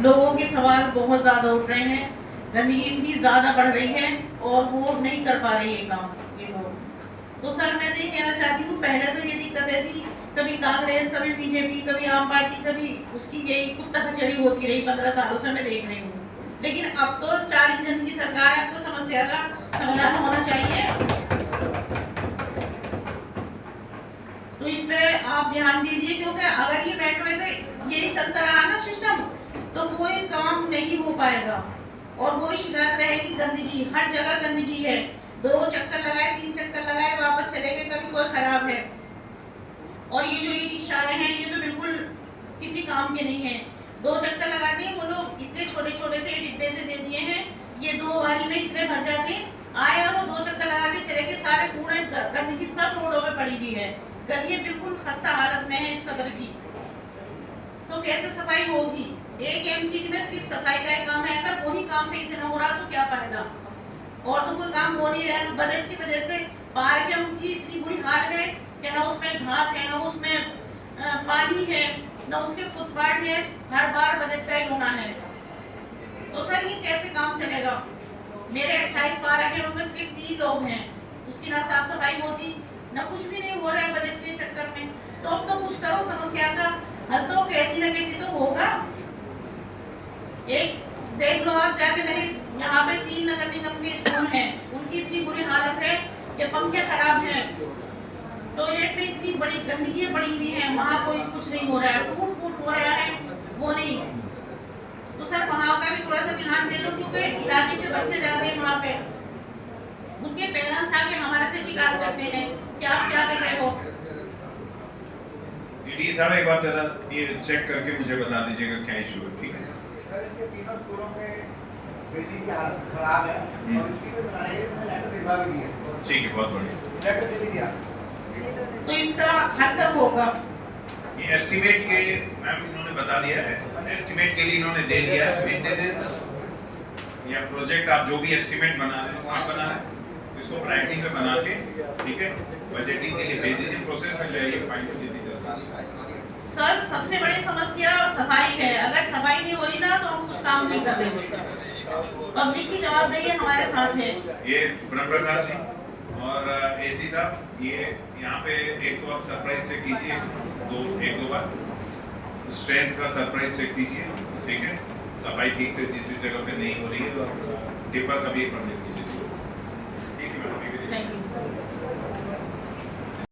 लोगों के सवाल बहुत ज़्यादा उठ रहे हैं, गंदगी इतनी ज़्यादा बढ़ रही है और वो नहीं कर पा रहे ये काम ये लोग। तो सर मैं ये कहना चाहती हूँ, पहले तो ये दिक्कतें थी, कभी कांग्रेस, कभी बीजेपी, कभी आम पार्टी, कभी उसकी यही कुत्ता कचड़ी होती रही 15 सालों से मैं देख रही हूँ। लेकिन अब तो 40 जन की सरकार है, अब तो समस्या का समाधान होना चाहिए। तो इस पे आप ध्यान दीजिए, क्योंकि अगर ये मेट्रो से यही चलता रहा ना सिस्टम, तो कोई काम नहीं हो पाएगा और वही शिकायत रहेगी, गंदगी हर जगह गंदगी है। 2 चक्कर लगाए, 3 चक्कर लगाए, वापस चले गए, कभी कोई खराब है। और ये जो ई रिक्शाएं हैं ये तो बिल्कुल किसी काम के नहीं है। 2 चक्कर लगाते हैं वो लोग, इतने छोटे छोटे से डिब्बे से दे दिए हैं, ये 2 बारी में इतने भर जाते हैं, आए और वो 2 चक्कर लगा के चले गए, सारे कूड़े गंदगी सब रोडों पे पड़ी हुई है, गलियां बिल्कुल खस्ता हालत में है इस कदर की। तो कैसे सफाई होगी? एक एमसीडी में सिर्फ सफाई का काम है, अगर वही काम सही से न हो रहा तो क्या फायदा? और तो कोई काम हो नहीं रहा बजट की वजह से। पार्क है उनकी इतनी बुरी हाल है कि ना उसमें घास है, ना उसमें पानी है, ना उसके फुटपाथ है, हर बार बजट का ही होना है। तो सर ये कैसे काम चलेगा? मेरे 28 पार्क है, उनमें सिर्फ 3 लोग हैं, उसकी ना साफ सफाई होती, ना कुछ भी नहीं हो रहा है बजट के चक्कर में। तो अब तो कुछ करो, समस्या का हल तो कैसी न कैसी तो होगा। एक देख लो आप जाके, मेरे यहाँ पे 3 नगर निगम के स्कूल हैं, उनकी इतनी बुरी हालत है कि पंखे खराब हैं, टॉयलेट में इतनी बड़ी गंदगी पड़ी हुई है, वहाँ कोई कुछ नहीं हो रहा है, टूट फूट हो रहा है वो नहीं। तो सर वहाँ का भी थोड़ा सा ध्यान दे लो, क्योंकि इलाके के बच्चे जाते हैं वहाँ पे, उनके पेरेंट्स आके हमारे से शिकायत करते हैं कि आप क्या कर रहे हो। डीडी साहब एक बार जरा ये चेक करके मुझे बता दीजिएगा क्या इशू है, ठीक है? सर इनके तीनों स्कूलों में बिल्डिंग की हालत खराब है और इसकी भी बनाने के लिए लेटर दिलवा भी दिए। ठीक है, बहुत बढ़िया। लेटर दे दिया। तो इसका हल कब होगा? ये एस्टिमेट के मैम इन्होंने बता दिया है, एस्टिमेट के लिए इन्होंने दे दिया है। मेंटेनेंस या प्रोजेक्ट आप जो भी एस्टिमेट बना रहे हैं वहाँ बना है, इसको प्रायोरिटी में बना के, ठीक है, बजटिंग के लिए भेजिए, प्रोसेस में ले आइए, फाइन तो देती जाता है। सर सबसे बड़ी समस्या सफाई है, अगर सफाई नहीं हो रही ना तो हम कुछ काम नहीं कर रहे। पब्लिक की जवाबदेही हमारे साथ है। ये ब्रह्म प्रकाश जी और एसी साहब, ये यहाँ पे एक तो आप सरप्राइज चेक कीजिए, एक दो बार स्ट्रेंथ का सरप्राइज चेक कीजिए, ठीक है, सफाई ठीक से जिस जगह पे नहीं हो रही है, और टिपर का भी एक बार देख लीजिए, ठीक है मैडम। Thank you.